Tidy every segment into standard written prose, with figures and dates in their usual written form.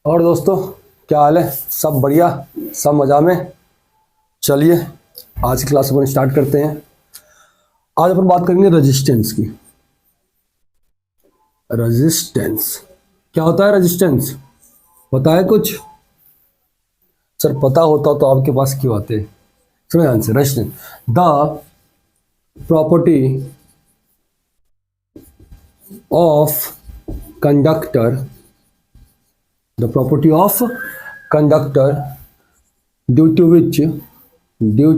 और दोस्तों, क्या हाल है? सब बढ़िया, सब मज़ा में। चलिए आज की क्लास अपन स्टार्ट करते हैं। आज अपन बात करेंगे रेजिस्टेंस की। रेजिस्टेंस क्या होता है? रेजिस्टेंस पता है कुछ? सर पता होता तो आपके पास क्यों आते? सुनो ध्यान से। Resistance the property of conductor, the property of conductor due to which due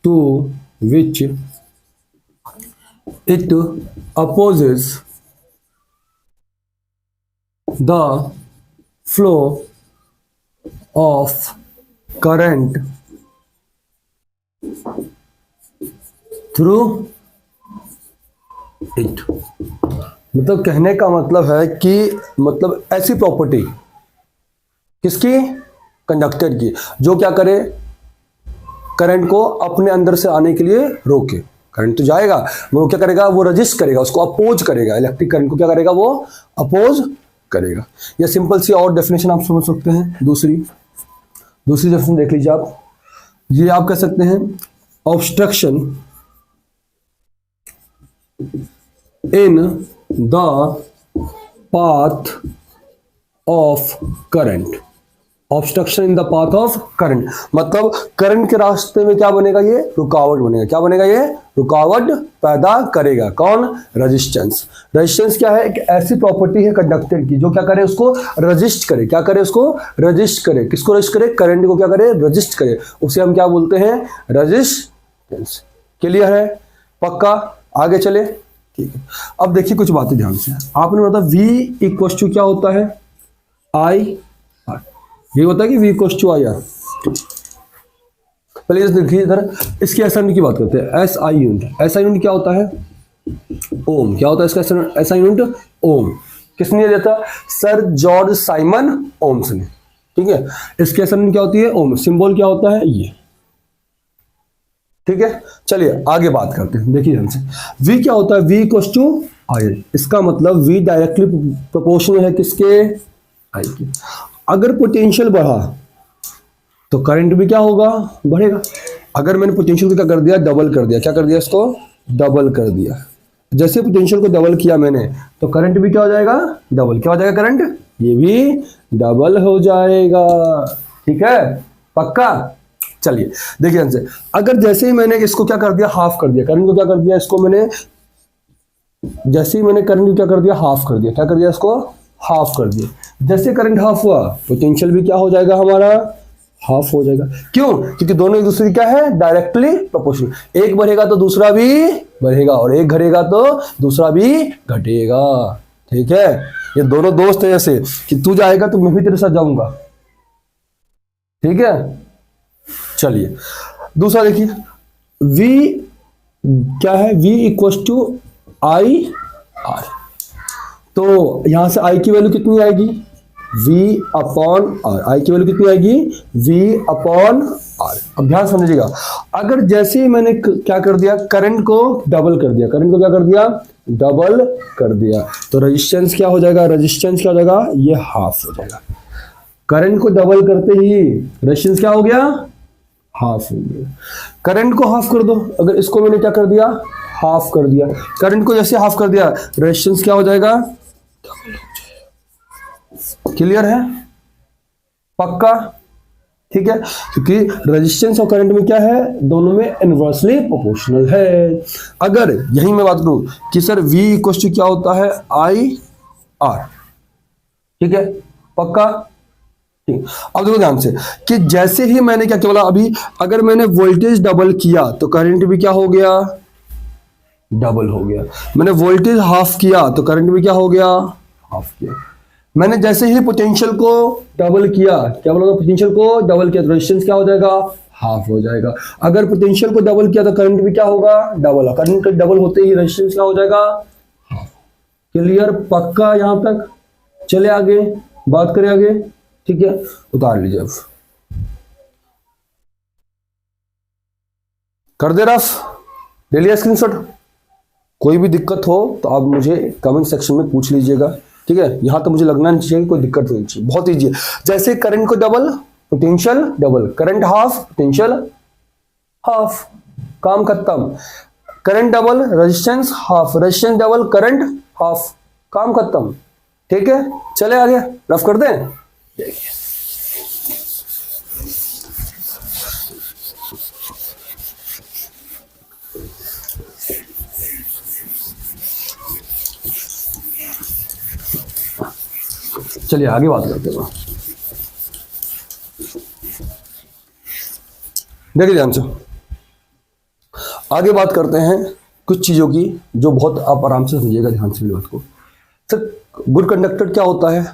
to which it opposes the flow of current through it। मतलब कहने का मतलब है कि मतलब ऐसी प्रॉपर्टी किसकी? कंडक्टर की, जो क्या करे? करंट को अपने अंदर से आने के लिए रोके। करंट तो जाएगा, वो क्या करेगा? वो रजिस्ट करेगा, उसको अपोज करेगा। इलेक्ट्रिक करंट को क्या करेगा? वो अपोज करेगा। या सिंपल सी और डेफिनेशन आप समझ सकते हैं। दूसरी डेफिनेशन देख लीजिए आप। ये आप कह सकते हैं obstruction in the path of current. Obstruction in the path of current मतलब करंट के रास्ते में क्या बनेगा? ये रुकावट बनेगा। क्या बनेगा? ये रुकावट पैदा करेगा। कौन? रेजिस्टेंस। रेजिस्टेंस क्या है? एक ऐसी प्रॉपर्टी है कंडक्टर की जो क्या करे? उसको रजिस्ट करे। क्या करे? उसको रजिस्ट करे। किसको रजिस्ट करे? करंट को क्या करे? रजिस्ट करे। उसे हम क्या बोलते हैं? रेजिस्टेंस। क्लियर है? पक्का? आगे चले। ठीक है, अब देखिए कुछ बातें ध्यान से। आपने बताया V इक्वल टू क्या होता है? I। ये होता है कि V equal to I R. पहले देखिए इधर, इसकी एसआई यूनिट की बात करते हैं। SI unit. SI यूनिट क्या होता है? ओम। क्या होता है इसका SI यूनिट? ओम। किसने दिया था? सर जॉर्ज साइमन ओम्स ने। ठीक है, इसकी SI यूनिट क्या होती है? ओम। सिंबल क्या होता है? ये। ठीक है, चलिए आगे बात करते हैं। देखिए ध्यान से, V क्या होता है? V इक्वल टू आई। इसका मतलब V डायरेक्टली प्रोपोर्शनल है किसके? आई के। अगर पोटेंशियल बढ़ा तो करंट भी क्या होगा? बढ़ेगा। अगर मैंने पोटेंशियल को क्या कर दिया? डबल कर दिया। क्या कर दिया? इसको डबल कर दिया। जैसे पोटेंशियल को डबल किया मैंने तो करंट भी क्या हो जाएगा? डबल। क्या हो जाएगा? करंट ये भी डबल हो जाएगा। ठीक है, पक्का? चलिए देखिए आंसर। अगर जैसे ही मैंने इसको क्या कर दिया? हाफ कर दिया। करंट को क्या कर दिया? इसको मैंने जैसे ही मैंने करंट को क्या कर दिया? हाफ कर दिया। क्या कर दिया? इसको हाफ कर दिया। जैसे करंट हाफ हुआ पोटेंशियल भी क्या हो जाएगा? हमारा हाफ हो जाएगा। क्यों? क्योंकि दोनों एक दूसरे क्या है? Directly proportional. एक बढ़ेगा तो दूसरा भी बढ़ेगा और एक घटेगा तो दूसरा भी घटेगा। ठीक है, ये दोनों दोस्त है, जैसे कि तू जाएगा तो मैं भी तेरे साथ जाऊंगा। ठीक है, चलिए दूसरा देखिए। V क्या है? V equal to I R. तो यहां से I की वैल्यू कितनी आएगी? V upon R. I की वैल्यू कितनी आएगी? V upon R. अब ध्यान समझिएगा, अगर जैसे ही मैंने क्या कर दिया? करंट को डबल कर दिया। करंट को क्या कर दिया? डबल कर दिया। तो रेजिस्टेंस क्या हो जाएगा? रेजिस्टेंस क्या हो जाएगा? ये हाफ हो जाएगा। करंट को डबल करते ही रेजिस्टेंस क्या हो गया? हाफ हो गया। करंट को हाफ कर दो। अगर इसको मैंने क्या कर दिया? हाफ कर दिया। करंट को जैसे हाफ कर दिया रेजिस्टेंस क्या हो जाएगा? क्लियर है? पक्का? ठीक है, क्योंकि रेजिस्टेंस और करंट में क्या है? दोनों में इनवर्सली प्रोपोर्शनल है। अगर यही मैं बात करूं कि सर V इक्वल टू क्या होता है? I R. ठीक है, पक्का? अब देखो ध्यान से कि जैसे ही मैंने क्या बोला अभी, अगर मैंने वोल्टेज डबल किया तो करंट भी क्या हो गया? डबल हो गया। मैंने वोल्टेज हाफ किया तो करंट भी क्या हो गया? हाफ किया। मैंने जैसे ही पोटेंशियल को डबल किया, क्या बोला? पोटेंशियल को डबल किया तो रेजिस्टेंस क्या हो जाएगा? हाफ हो जाएगा। अगर पोटेंशियल को डबल किया तो करंट भी क्या होगा? डबल। करंट डबल होते ही रेजिस्टेंस क्या हो जाएगा? हाफ। क्लियर? पक्का? यहां तक चले आगे, बात करें आगे। ठीक है, उतार लीजिए। अब कर दे रफ, ले लिया स्क्रीनशॉट। कोई भी दिक्कत हो तो आप मुझे कमेंट सेक्शन में पूछ लीजिएगा। ठीक है, यहां तो मुझे लगना नहीं चाहिए, कोई दिक्कत नहीं चाहिए, बहुत ईजी है। जैसे करंट को double, potential double, current half, potential half, काम खत्म। Current double, resistance half, resistance double, current half, काम खत्म। ठीक है, चले आगे रफ कर दें। देखिए चलिए आगे बात करते हैं। देखिए ध्यान से आगे बात करते हैं कुछ चीजों की जो बहुत आप आराम से समझिएगा ध्यान से बात को। सर गुड कंडक्टर क्या होता है,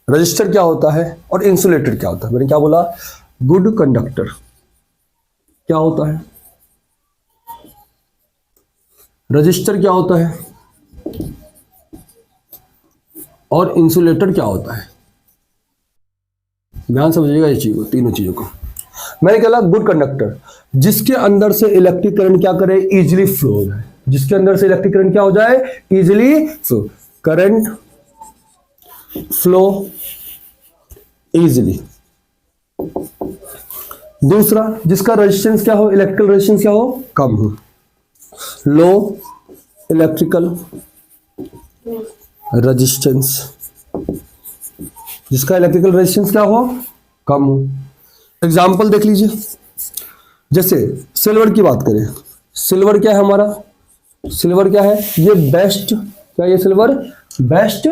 रजिस्टर क्या होता है और इंसुलेटर क्या होता है। मैंने क्या बोला, गुड कंडक्टर क्या होता है, रजिस्टर क्या होता है और इंसुलेटर क्या होता है। ध्यान समझिएगा इस चीज को, तीनों चीजों को। मैंने कहा गुड कंडक्टर, जिसके अंदर से इलेक्ट्रिक करंट क्या करे, इजीली फ्लो हो जाए। जिसके अंदर से इलेक्ट्रिक करंट क्या हो जाए, easily flow, current flow easily. दूसरा, जिसका रेजिस्टेंस क्या हो, इलेक्ट्रिकल रेजिस्टेंस क्या हो, कम हो, लो इलेक्ट्रिकल रेजिस्टेंस, जिसका इलेक्ट्रिकल रेजिस्टेंस क्या हो, कम हो। एग्जाम्पल देख लीजिए, जैसे सिल्वर की बात करें, सिल्वर क्या है हमारा, सिल्वर क्या है, ये बेस्ट, क्या ये सिल्वर बेस्ट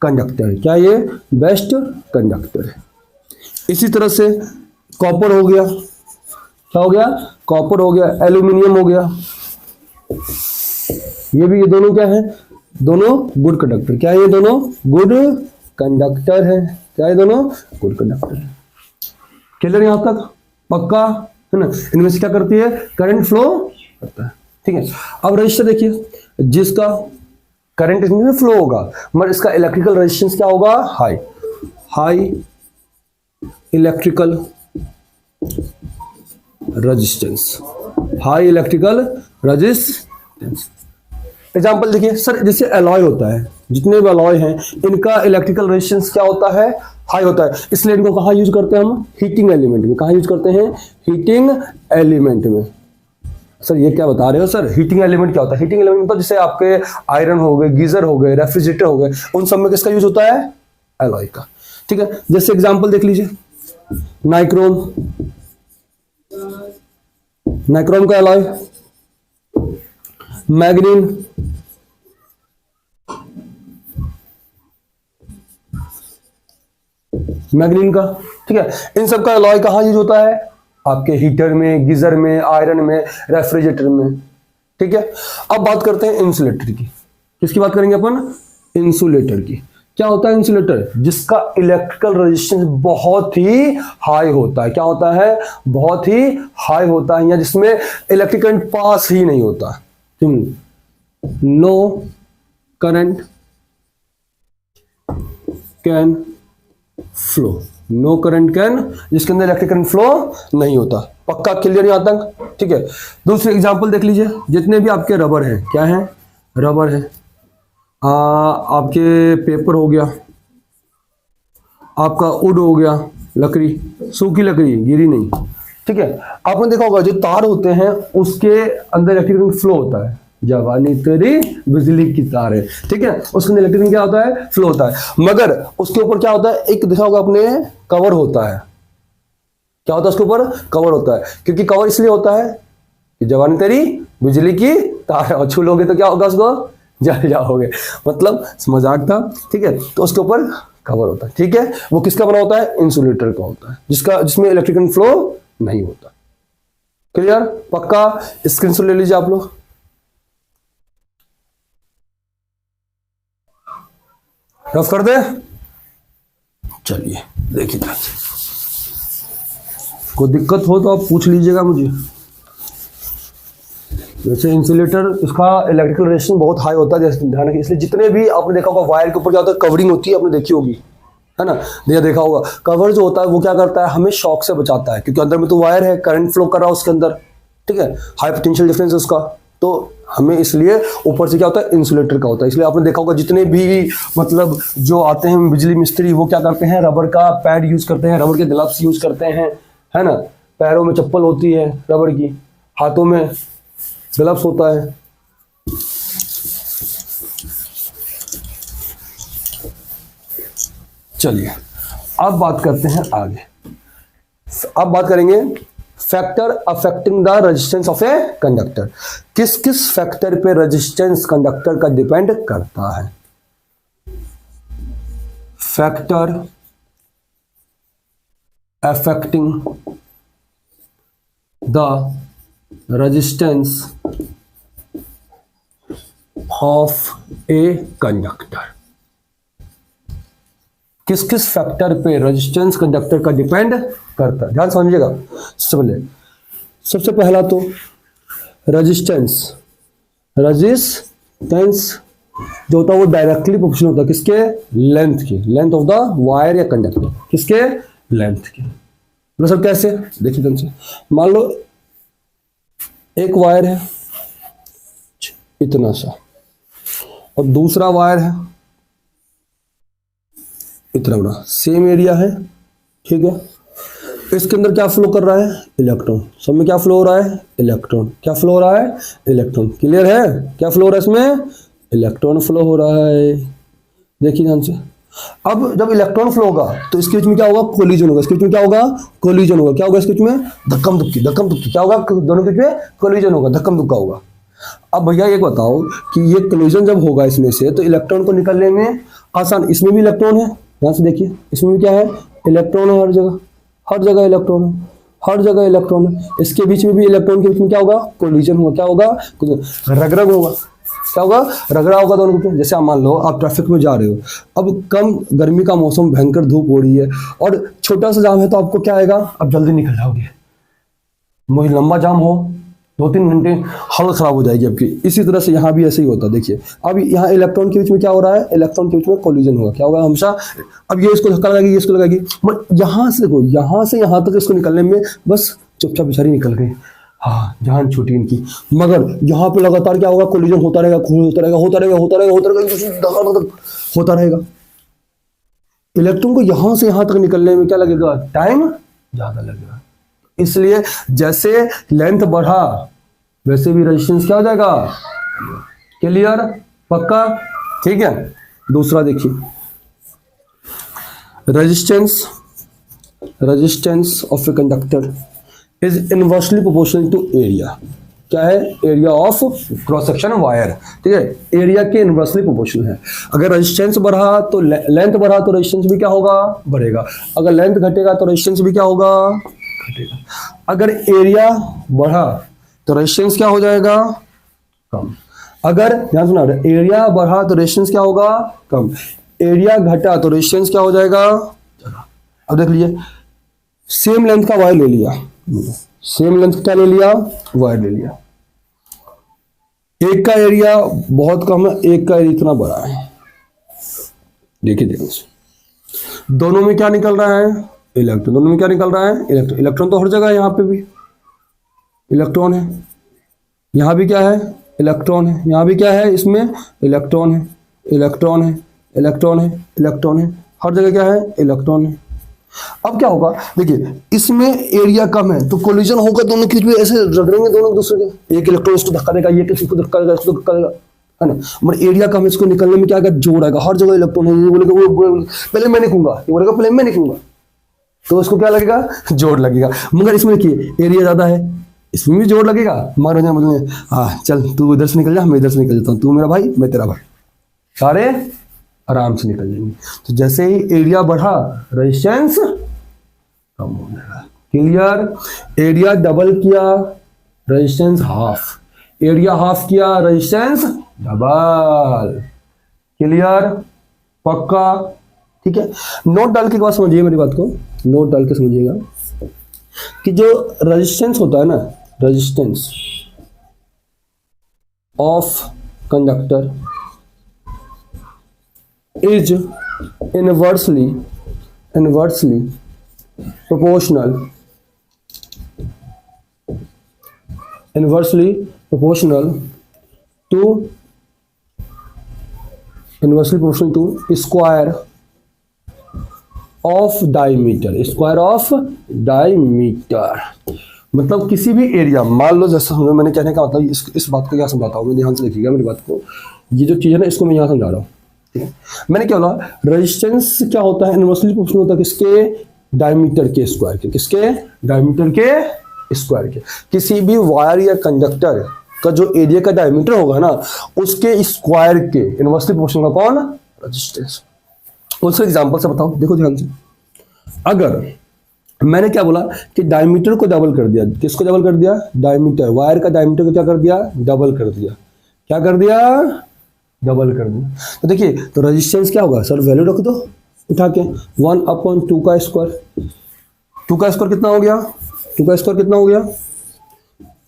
कंडक्टर है, क्या ये बेस्ट कंडक्टर है। इसी तरह से कॉपर हो गया, क्या हो गया, कॉपर हो गया, एल्यूमिनियम हो गया, ये दोनों क्या है, दोनों गुड कंडक्टर। क्या ये दोनों गुड कंडक्टर है, क्या ये दोनों गुड कंडक्टर है। क्लियर यहां तक, पक्का है ना। इनमें से क्या करती है, करंट फ्लो करता है। ठीक है, अब रजिस्टर देखिए, जिसका करंट इसमें फ्लो होगा मगर इसका इलेक्ट्रिकल रेजिस्टेंस क्या होगा, high, high electrical resistance, high electrical resistance. Example देखिए सर, जैसे एलॉय होता है, जितने भी एलॉय हैं इनका इलेक्ट्रिकल रेजिस्टेंस क्या होता है, हाई होता है। इसलिए इनको कहाँ यूज करते हैं हम, हीटिंग एलिमेंट में। कहाँ यूज करते हैं, हीटिंग एलिमेंट में। सर ये क्या बता रहे हो सर, हीटिंग एलिमेंट क्या होता है, हीटिंग एलिमेंट तो जैसे आपके आयरन हो गए, गीजर हो गए, रेफ्रिजरेटर हो गए, उन सब में किसका यूज होता है, एलॉय का। ठीक है, जैसे एग्जाम्पल देख लीजिए, नाइक्रोम, नाइक्रोम का एलॉय, मैग्नीन, मैग्नीन का। ठीक है, इन सब का एलॉय कहाँ यूज होता है, आपके हीटर में, गीजर में, आयरन में, रेफ्रिजरेटर में। ठीक है, अब बात करते हैं इंसुलेटर की। किसकी बात करेंगे अपन, इंसुलेटर की। क्या होता है इंसुलेटर, जिसका इलेक्ट्रिकल रेजिस्टेंस बहुत ही हाई होता है। क्या होता है, बहुत ही हाई होता है, या जिसमें इलेक्ट्रिक करंट पास ही नहीं होता। No current can flow, no current can, जिसके अंदर इलेक्ट्रिक करंट फ्लो नहीं होता। पक्का, क्लियर यहां तक। ठीक है, दूसरे एग्जांपल देख लीजिए, जितने भी आपके रबर हैं, क्या है, रबर है, आपके पेपर हो गया, आपका वुड हो गया, लकड़ी, सूखी लकड़ी, गिरी नहीं। ठीक है, आपने देखा होगा जो तार होते हैं उसके अंदर इलेक्ट्रिक करंट फ्लो होता है। जवानी तेरी बिजली की तार है, ठीक है, उसके अंदर इलेक्ट्रिक क्या होता है, फ्लो होता है। मगर उसके ऊपर क्या होता है, एक देखा होगा आपने, कवर होता है। क्या होता है उसके ऊपर, कवर होता है। क्योंकि कवर इसलिए होता है कि जवानी तेरी बिजली की तार है, और छू लोगे तो क्या होगा, उसको जल जाओगे। मतलब मजाक था। ठीक है, तो उसके ऊपर कवर होता है। ठीक है, वो किसका बना होता है, इंसुलेटर का होता है, जिसमें इलेक्ट्रिक करंट फ्लो नहीं होता। क्लियर, पक्का, स्क्रीनशॉट ले लीजिए आप लोग। रफ कर दे, चलिए देखिए, कोई दिक्कत हो तो आप पूछ लीजिएगा मुझे। जैसे इंसुलेटर, इसका इलेक्ट्रिकल रेजिस्टेंस बहुत हाई होता है, जैसे ध्यान रखिए। इसलिए जितने भी आपने देखा होगा वायर के ऊपर क्या होता है, कवरिंग होती है, आपने देखी होगी, है ना, देखा होगा। कवर जो होता है वो क्या करता है, हमें शॉक से बचाता है, क्योंकि अंदर में तो वायर है, करंट फ्लो कर रहा है उसके अंदर। ठीक है, हाई पोटेंशियल डिफरेंस उसका, तो हमें इसलिए ऊपर से क्या होता है, इंसुलेटर का होता है। इसलिए आपने देखा होगा जितने भी मतलब जो आते हैं बिजली मिस्त्री, वो क्या करते हैं, रबर का पैड यूज करते हैं, रबर के ग्लव्स यूज करते हैं, है ना। पैरों में चप्पल होती है रबर की, हाथों में ग्लव्स होता है। चलिए अब बात करते हैं आगे। अब बात करेंगे factor affecting the resistance of a conductor. किस किस फैक्टर पे रेजिस्टेंस कंडक्टर का डिपेंड करता है। Factor affecting the resistance of a conductor. किस किस फैक्टर पे रेजिस्टेंस कंडक्टर का डिपेंड करता है, ध्यान समझिएगा। सबसे पहला तो रेजिस्टेंस जो होता है वो डायरेक्टली प्रोपोर्शनल होता है किसके, लेंथ की, लेंथ ऑफ द वायर या कंडक्टर, किसके, लेंथ की। मतलब सर कैसे, देखिए ध्यान से। मान लो एक वायर है इतना सा और दूसरा वायर है इतना बड़ा, सेम एरिया है, ठीक है। इसके अंदर क्या फ्लो कर रहा है, इलेक्ट्रॉन। सब में क्या फ्लो हो रहा है, इलेक्ट्रॉन। क्या फ्लो हो रहा है, इलेक्ट्रॉन। क्लियर है, क्या फ्लो हो रहा है इसमें, इलेक्ट्रॉन फ्लो हो रहा है। देखिए ध्यान से। अब जब इलेक्ट्रॉन फ्लो होगा तो इसके बीच में क्या होगा, कोलिजन होगा। इसके बीच में क्या होगा, कोलिजन होगा। क्या होगा इसके बीच में, धक्कम धुक्की। क्या होगा, दोनों के बीच में कोलिजन होगा, धक्कम धुक्का होगा। अब भैया एक बताओ कि ये कोलिजन जब होगा इसमें से तो इलेक्ट्रॉन को निकलने में आसान। इसमें भी इलेक्ट्रॉन है, ध्यान से देखिए, इसमें भी क्या है, इलेक्ट्रॉन है। हर जगह इलेक्ट्रॉन है, हर जगह इलेक्ट्रॉन है। इसके बीच में भी इलेक्ट्रॉन के बीच में क्या होगा, कोलिजन होगा। क्या होगा, रगरग होगा। क्या होगा, रगड़ा होगा दोनों के बीच। जैसे आप मान लो आप ट्रैफिक में जा रहे हो, अब कम गर्मी का मौसम, भयंकर धूप हो रही है और छोटा सा जाम है, तो आपको क्या आएगा, आप जल्दी निकल जाओगे। वही लंबा जाम हो 2-3 घंटे, हालत खराब हो जाएगी आपकी। इसी तरह से यहाँ भी ऐसे ही होता है। देखिए अब यहाँ इलेक्ट्रॉन के बीच में क्या हो रहा है, इलेक्ट्रॉन के बीच में कोलिजन होगा। क्या होगा हमेशा, अब ये इसको धक्का लगाएगी, ये इसको लगाएगी, बट यहाँ से देखो, यहाँ से यहाँ तक इसको निकलने में बस चुपचाप बेचारी निकल गई, हाँ, जान छूटी इनकी। मगर यहाँ पे लगातार क्या होगा, कोलिजन होता रहेगा, होता रहेगा। इलेक्ट्रॉन को यहाँ से यहाँ तक निकलने में क्या लगेगा, टाइम ज्यादा लगेगा। इसलिए जैसे लेंथ बढ़ा वैसे भी रेजिस्टेंस क्या हो जाएगा, क्लियर, पक्का, ठीक है। दूसरा देखिए, resistance of a conductor is inversely proportional to area. क्या है, area of cross section wire, ठीक है, एरिया के इनवर्सली प्रोपोर्शनल है। अगर रेजिस्टेंस बढ़ा तो लेंथ बढ़ा तो रेजिस्टेंस भी क्या होगा, बढ़ेगा। अगर लेंथ घटेगा तो रेजिस्टेंस भी क्या होगा, घटेगा। अगर एरिया बढ़ा तो रेजिस्टेंस क्या हो जाएगा, कम। अगर ध्यान सुना, एरिया बढ़ा तो रेजिस्टेंस क्या होगा, कम। एरिया घटा तो रेजिस्टेंस क्या हो जाएगा, ज्यादा। अब देख लीजिए, सेम लेंथ का वायर ले लिया, सेम लेंथ का ले लिया, वायर ले लिया। एक का एरिया बहुत कम है, एक का एरिया इतना बड़ा है। देखिए ध्यान से, दोनों में क्या निकल रहा है, इलेक्ट्रॉन। दोनों में क्या निकल रहा है, इलेक्ट्रॉन। इलेक्ट्रॉन तो हर जगह है, यहाँ पे भी इलेक्ट्रॉन है, यहाँ भी क्या है, इलेक्ट्रॉन है, यहाँ भी क्या है, इसमें इलेक्ट्रॉन है, इलेक्ट्रॉन है, इलेक्ट्रॉन है, इलेक्ट्रॉन है, हर जगह क्या है, इलेक्ट्रॉन है। अब क्या होगा, देखिए इसमें एरिया कम है तो कोलिजन होगा, दोनों के बीच में ऐसे रगड़ेंगे दोनों दूसरे के। एक इलेक्ट्रॉन इसको धक्का देगा, ये किसी को धक्का देगा, इसको धक्का देगा, है ना। मगर एरिया कम है, इसको निकलने में क्या आएगा, जोर आएगा। हर जगह इलेक्ट्रॉन है, ये बोलेगा वो पहले मैं निकलूंगा, ये बोलेगा पहले मैं निकलूंगा, तो उसको क्या लगेगा, जोर लगेगा। मगर इसमें देखिए एरिया ज्यादा है, इसमें भी जोर लगेगा। मगर हाँ चल तू इधर से निकल जा, मैं इधर से निकल जाता हूँ, तू मेरा भाई मैं तेरा भाई, सारे आराम से निकल जाएंगे। तो जैसे ही एरिया बढ़ा रेजिस्टेंस कम हो जाएगा, क्लियर। एरिया डबल किया, रेजिस्टेंस हाफ। एरिया हाफ किया, रेजिस्टेंस डबल, क्लियर, पक्का, ठीक है। नोट डाल के बात समझिए मेरी बात को, नोट डाल के समझिएगा कि जो रेजिस्टेंस होता है ना, resistance of conductor is inversely proportional to inversely proportional to square of diameter, square of diameter. मतलब किसी भी एरिया, मान लो जैसे मैंने कहने का मतलब इस बात को क्या समझाता हूँ मैं, ध्यान से देखिएगा मेरी बात को। ये जो चीज़ है ना, इसको मैं यहाँ समझा रहा हूँ, ठीक है। मैंने क्या बोला, रेजिस्टेंस क्या होता है, इनवर्सली प्रोपोर्शनल होता है किसके, डायमीटर के स्क्वायर के, किसके, डायमीटर के स्क्वायर के। किसी भी वायर या कंडक्टर का जो एरिया का डायमीटर होगा ना, उसके स्क्वायर के इनवर्सली प्रोपोर्शनल का कौन, रेजिस्टेंस। उसके एग्जांपल से बताओ, देखो ध्यान से। अगर मैंने क्या बोला कि डायमीटर को डबल कर दिया, किसको डबल कर दिया, डायमीटर, वायर का डायमीटर को क्या कर दिया, डबल कर दिया, क्या कर दिया, डबल कर दिया। तो देखिए, तो रेजिस्टेंस क्या होगा सर, वैल्यू रख दो उठा के, 1/2 का स्क्वायर। 2 का स्क्वायर कितना हो गया, 2 का स्क्वायर कितना हो गया,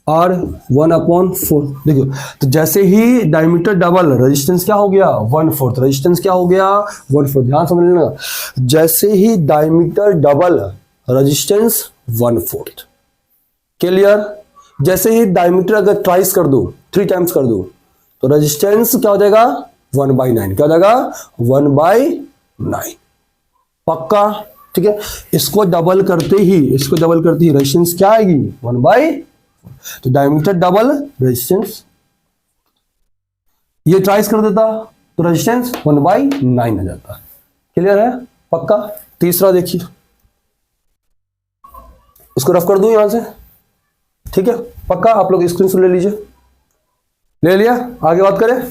और 1/4। देखो, तो जैसे ही डायमीटर डबल, रेजिस्टेंस क्या हो गया, 1/4, रेजिस्टेंस क्या हो गया, 1/4। ध्यान समझ लेना, जैसे ही डायमीटर डबल, रेजिस्टेंस 1/4। क्लियर। जैसे ही डायमीटर अगर ट्राइस कर दो, 3 टाइम्स कर दो, तो रेजिस्टेंस क्या हो जाएगा, 1/9। क्या हो जाएगा, 1/9। पक्का, ठीक है। इसको डबल करते ही, इसको डबल करते ही रेजिस्टेंस क्या आएगी, 1/, तो डायमीटर डबल, रेजिस्टेंस, ये ट्राइस कर देता तो रेजिस्टेंस 1/9 आ जाता। क्लियर है, पक्का। तीसरा देखिए, इसको रफ कर दूं यहां से, ठीक है, पक्का। आप लोग स्क्रीन से ले लीजिए, ले लिया, आगे बात करें।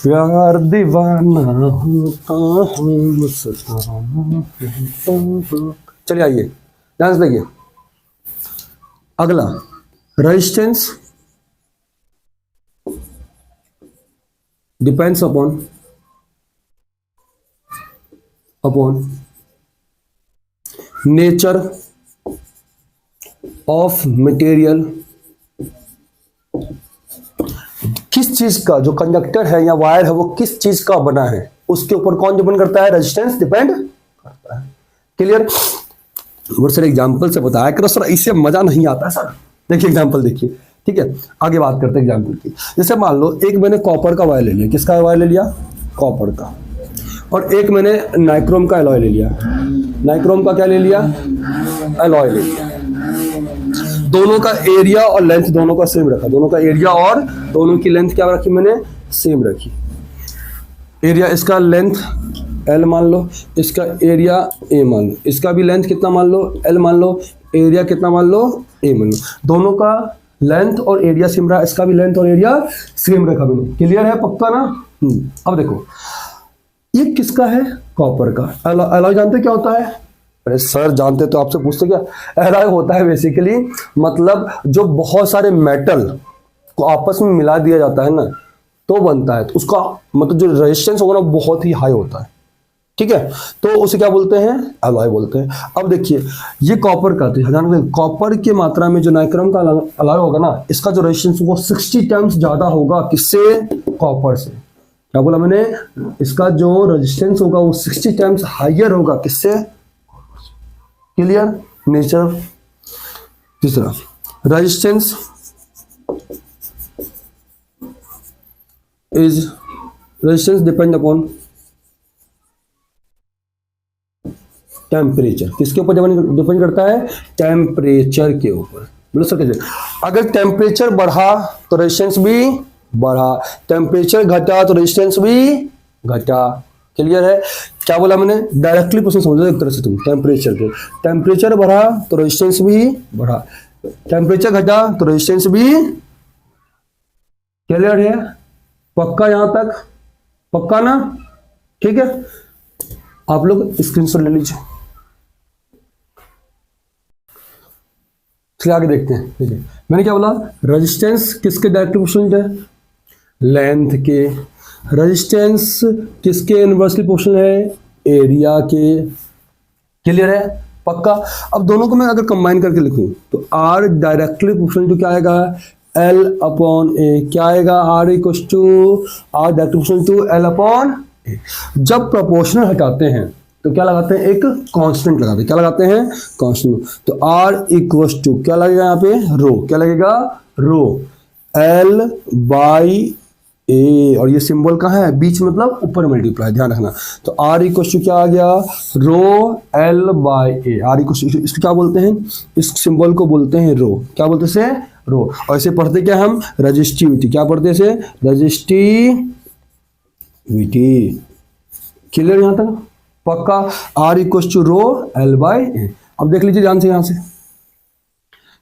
प्यार दीवाना होता हूं, चलिए आइए ध्यान से देखिए। अगला, resistance depends upon nature of material. किस चीज का, जो कंडक्टर है या वायर है, वो किस चीज का बना है, उसके ऊपर कौन डिपेंड करता है, रेजिस्टेंस डिपेंड करता है। क्लियर। और सर एग्जांपल से बताया करो सर, इससे मजा नहीं आता सर। देखिए एग्जांपल देखिए, ठीक है, आगे बात करते हैं एग्जांपल की। जैसे मान लो एक मैंने कॉपर का वायर ले लिया, किसका वायर ले लिया, कॉपर का, और एक मैंने नाइक्रोम का एलॉय ले लिया, नाइक्रोम का क्या ले लिया, एलॉय ले लिया। दोनों का एरिया और लेंथ दोनों का सेम रखा, दोनों का एरिया और दोनों की लेंथ क्या रखी मैंने, सेम रखी। एरिया, इसका लेंथ एल मान लो, इसका एरिया ए मान लो, इसका भी लेंथ कितना मान लो, एल मान लो, एरिया कितना मान लो, ए मान लो। दोनों का लेंथ और एरिया सेम रहा, इसका भी लेंथ और एरिया सेम रखा मैंने। क्लियर है, पक्का ना। अब देखो, ये किसका है, कॉपर का। एलॉय जानते क्या होता है, अरे सर जानते तो आपसे पूछते क्या। एलॉय होता है बेसिकली, मतलब जो बहुत सारे मेटल को आपस में मिला दिया जाता है ना, तो बनता है। तो उसका मतलब जो रेजिस्टेंस होगा ना, बहुत ही हाई होता है, ठीक है। तो उसे क्या बोलते हैं, एलॉय बोलते हैं। अब देखिए, ये कॉपर का, तो कॉपर की मात्रा में जो नाइक्रोम का एलॉय होगा ना, इसका जो रेजिस्टेंस वो 60 टाइम्स ज्यादा होगा, किससे, कॉपर से। क्या बोला मैंने, इसका जो रेजिस्टेंस होगा वो 60 टाइम्स हाइयर होगा, किससे। Clear, nature. तीसरा, रेजिस्टेंस डिपेंड अपॉन टेम्परेचर। किसके ऊपर डिपेंड करता है, टेम्परेचर के ऊपर। बोलो सर कैसे, अगर टेम्परेचर बढ़ा तो रेजिस्टेंस भी बढ़ा, टेम्परेचर घटा तो रेजिस्टेंस भी घटा। क्लियर है, क्या बोला मैंने, डायरेक्टली क्वेश्चन समझो एक तरह से तुम। टेम्परेचर के, टेम्परेचर बढ़ा तो रेजिस्टेंस भी बढ़ा, टेम्परेचर घटा तो रेजिस्टेंस भी। क्लियर है, पक्का यहां तक, पक्का ना, ठीक है। आप लोग स्क्रीनशॉट ले लीजिए, चलिए आगे देखते हैं। देखिए मैंने क्या बोला, रेजिस्टेंस किसके डायरेक्टली प्रोपोर्शनल है, लेंथ के। रेजिस्टेंस किसके इनवर्सली प्रोपोर्शनल है, एरिया के। क्लियर है, पक्का। अब दोनों को मैं अगर कंबाइन करके लिखूं तो आर डायरेक्टली प्रोपोर्शनल टू क्या आएगा, एल अपॉन ए। क्या आएगा, R equal to R directly proportional to L upon A. जब प्रोपोर्शनल हटाते हैं तो क्या लगाते हैं, एक कांस्टेंट लगाते हैं। क्या लगाते हैं, कांस्टेंट। तो आर इक्वल्स टू क्या लगेगा यहाँ पे, रो। क्या लगेगा, रो एल बाई ए, और ये सिंबल कहाँ है, बीच मतलब ऊपर मल्टीप्लाई, ध्यान रखना। तो आर इक्वल्स टू क्या आ गया, rho L by A. R equals to इसको क्या बोलते हैं, इस सिंबल को बोलते हैं रो। क्या बोलते हैं इसे, रो। और इसे पढ़ते क्या हम, रजिस्टिविटी। क्या पढ़ते हैं इसे, रजिस्टिविटी। क्लियर यहाँ तक, पक्का। R equals to rho L by A. अब देख लीजिए ध्यान से यहाँ से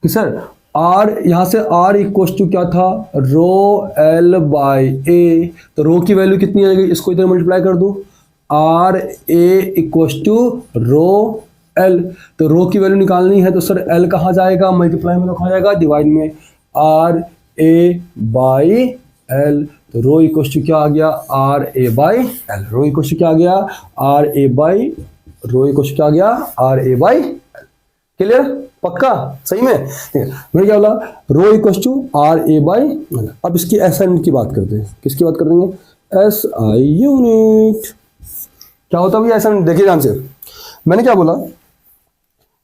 कि सर आर, यहां से आर इक्वल्स टू क्या था, रो एल बाई ए। तो रो की वैल्यू कितनी आएगी, इसको इधर मल्टीप्लाई कर दूं, R A equals to rho L. तो रो की वैल्यू निकालनी है तो सर एल कहाँ जाएगा, मल्टीप्लाई में तो कहाँ जाएगा, डिवाइड में, आर ए बाई एल। तो रो इक्वल्स टू क्या आ गया, R A by L. Rho equals to क्या आ गया, R A by, rho equals to क्या आ गया, R A by L. Clear, पक्का, सही में। मैंने क्या बोला, rho equals to R A by L. अब इसकी एसआई यूनिट की बात करते हैं। किसकी बात कर देंगे, एस आई यूनिट। क्या होता है ऐसा, देखिए ध्यान से, मैंने क्या बोला,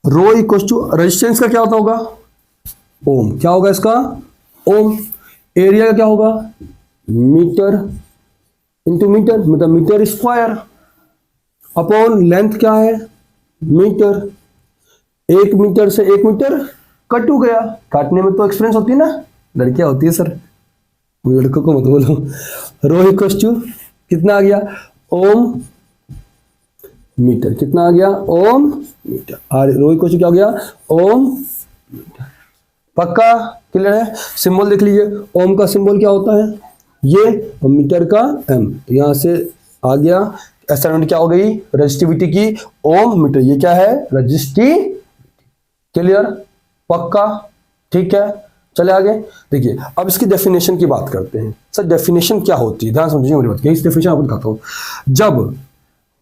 रो इक्वल्स टू रेजिस्टेंस का क्या होगा, ओम। क्या होगा इसका, ओम। एरिया का क्या होगा, मीटर इंटू मीटर, मतलब मीटर स्क्वायर, अपॉन लेंथ क्या है, मीटर। 1 मीटर से 1 मीटर कट हो गया। काटने में तो एक्सपीरियंस होती है ना, लड़कियां होती है सर, लड़कों को मत बोलो। रो इक्वल्स टू कितना आ गया, ओम मीटर। कितना आ गया, ओम मीटर। और रो इक्वल्स टू क्या हो गया, ओम मीटर। पक्का, क्लियर है। सिंबल देख लीजिए, ओम का सिंबल क्या होता है, ये, और मीटर का एम। तो यहां से आ गया असाइनमेंट क्या हो गई, रजिस्टिविटी की, ओम मीटर। ये क्या है, रजिस्टिविटी। क्लियर, पक्का, ठीक है। चले आगे, देखिए अब इसकी डेफिनेशन की बात करते हैं। सर डेफिनेशन क्या होती है, ध्यान समझिए मेरी बात, इस डेफिनेशन आपको दिखाता हूं। जब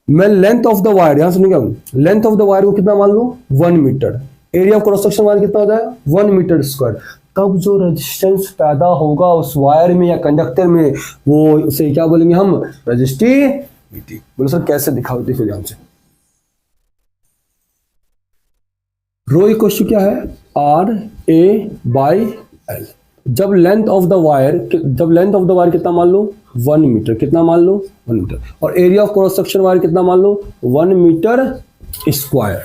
मैं लेंथ ऑफ द वायर, ध्यान सुनिएगा, लेंथ ऑफ द वायर को कितना मान लूं, 1 metre. Area of cross section wire कितना हो जाए, 1 मीटर स्क्वायर। तब जो रेजिस्टेंस पैदा होगा उस वायर में या कंडक्टर में, वो उसे क्या बोलेंगे हम, रेजिस्टिविटी। बोलो सर कैसे दिखाओ, देखिए ध्यान से। रो इक्वल टू क्या है, आर ए बाई एल। जब लेंथ ऑफ द वायर कितना मान लो, 1 मीटर। कितना मान लो, 1 मीटर। और area of cross section wire कितना मान लो, 1 मीटर स्क्वायर।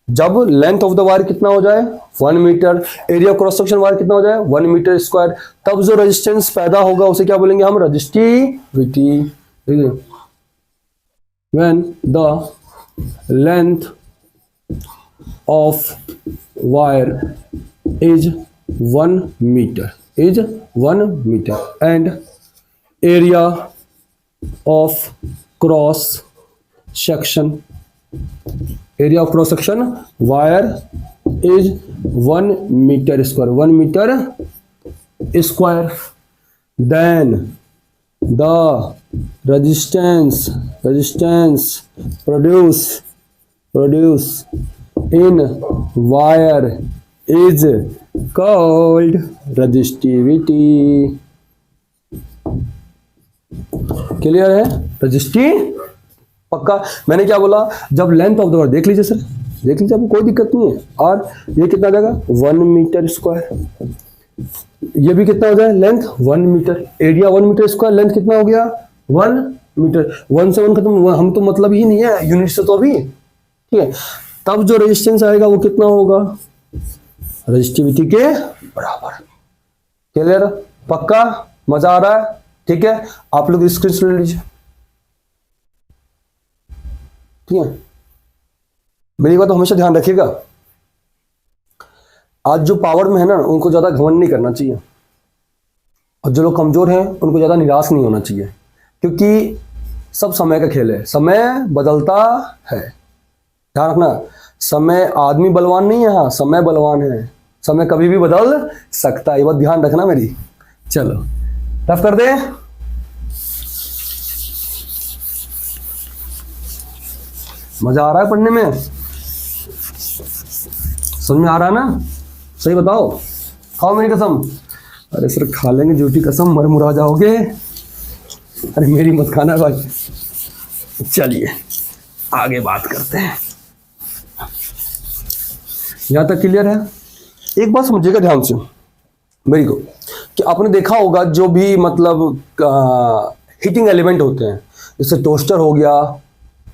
जब लेंथ ऑफ द वायर कितना हो जाए, 1 metre, area of cross section wire कितना हो जाए, 1 मीटर स्क्वायर, तब जो रेजिस्टेंस पैदा होगा उसे क्या बोलेंगे हम, resistivity. When the length of wire is 1 metre, and area of cross section wire is 1 meter square, then the resistance produce in wire is called resistivity। Clear है, रजिस्टिव, पक्का। मैंने क्या बोला, जब लेंथ ऑफ द वायर, देख लीजिए sir, देख लीजिए, आपको कोई दिक्कत नहीं है। और ये कितना जाएगा, 1 मीटर स्क्वायर। ये भी कितना हो जाए, length 1 metre, area 1 metre square, length कितना हो गया, 1 मीटर। 1 से 1 खत्म, हम तो मतलब ही नहीं है यूनिट से तो अभी, ठीक है। तब जो रेजिस्टेंस आएगा वो कितना होगा, रेजिस्टिविटी के बराबर। क्लियर, पक्का, मजा आ रहा है, ठीक है। आप लोग स्क्रीन ले लीजिए, ठीक है। मेरी बात तो हमेशा ध्यान रखिएगा, आज जो पावर में है ना उनको ज्यादा घमंड नहीं करना चाहिए, और जो लोग कमजोर हैं उनको ज्यादा निराश नहीं होना चाहिए, क्योंकि सब समय का खेल है, समय बदलता है। ध्यान रखना, समय, आदमी बलवान नहीं है, हाँ समय बलवान है, समय कभी भी बदल सकता है, ये बात ध्यान रखना मेरी। चलो रफ कर दे, मजा आ रहा है पढ़ने में, समझ में आ रहा है ना, सही बताओ, खाओ मेरी कसम। अरे सर खा लेंगे झूठी कसम, मर मुरा जाओगे। अरे मेरी मत खाना भाई, चलिए आगे बात करते हैं। यहां तक क्लियर है? एक बात समझिएगा ध्यान से मेरी को, कि आपने देखा होगा जो भी मतलब हीटिंग एलिमेंट होते हैं, जैसे टोस्टर हो गया,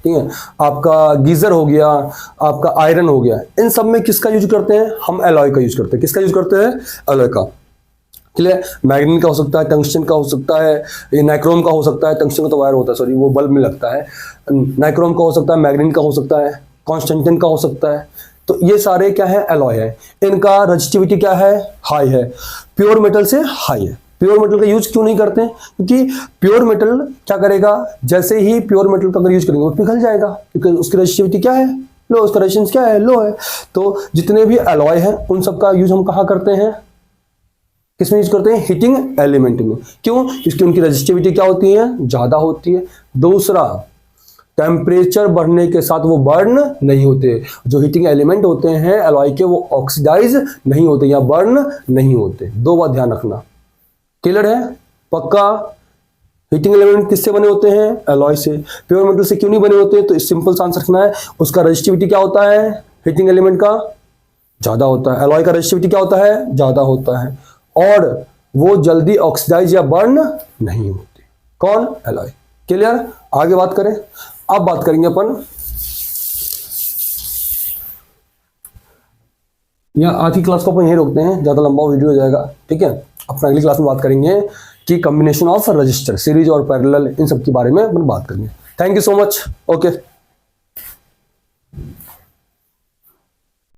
ठीक है, आपका गीजर हो गया, आपका आयरन हो गया, इन सब में किसका यूज करते हैं हम? एलॉय का यूज करते हैं। किसका यूज करते हैं? एलॉय का। क्लियर? मैग्नीन का हो सकता है, टंगस्टन का हो सकता है, ये नाइक्रोम का हो सकता है। टंगस्टन का तो वायर होता है, सॉरी, वो बल्ब में लगता है। नाइक्रोम का हो सकता है, मैग्नीन का हो सकता है, कॉन्स्टेंटिन का हो सकता है। तो ये सारे क्या है? एलॉय है। इनका रेजिस्टिविटी क्या है? हाई है, प्योर मेटल से हाई है। प्योर मेटल का यूज क्यों नहीं करते हैं? क्योंकि प्योर मेटल क्या करेगा, जैसे ही प्योर मेटल का अगर यूज करेंगे वो पिघल जाएगा, क्योंकि उसकी रेजिस्टिविटी क्या है? लो। उसका रेजिस्टेंस क्या है? लो है। तो जितने भी एलॉय हैं उन सबका यूज हम कहाँ करते हैं? किसमें यूज करते हैं? हीटिंग एलिमेंट में। क्यों? क्योंकि उनकी रेजिस्टिविटी क्या होती है? ज्यादा होती है। दूसरा, टेम्परेचर बढ़ने के साथ वो बर्न नहीं होते। जो हीटिंग एलिमेंट होते हैं एलॉय के, वो ऑक्सीडाइज नहीं होते या बर्न नहीं होते। दो बात ध्यान रखना। क्लियर है? पक्का? हीटिंग एलिमेंट किससे बने होते हैं? एलॉय से। प्योर मेटल से क्यों नहीं बने होते? तो सिंपल सा आंसर रखना है, उसका रेजिस्टिविटी क्या होता है? हीटिंग एलिमेंट का ज्यादा होता है। एलॉय का रेजिस्टिविटी क्या होता है? ज्यादा होता है, और वो जल्दी ऑक्सीडाइज या बर्न नहीं होते। कौन? एलॉय। क्लियर? आगे बात करें। अब बात करेंगे अपन, यहाँ आज की क्लास को अपन यहीं रोकते हैं, ज्यादा लंबा वीडियो हो जाएगा। ठीक है, अपना अगली क्लास में बात करेंगे कि कॉम्बिनेशन ऑफ रजिस्टर, सीरीज और पैरेलल, इन सब के बारे में अपन बात करेंगे। Thank you so much. Okay.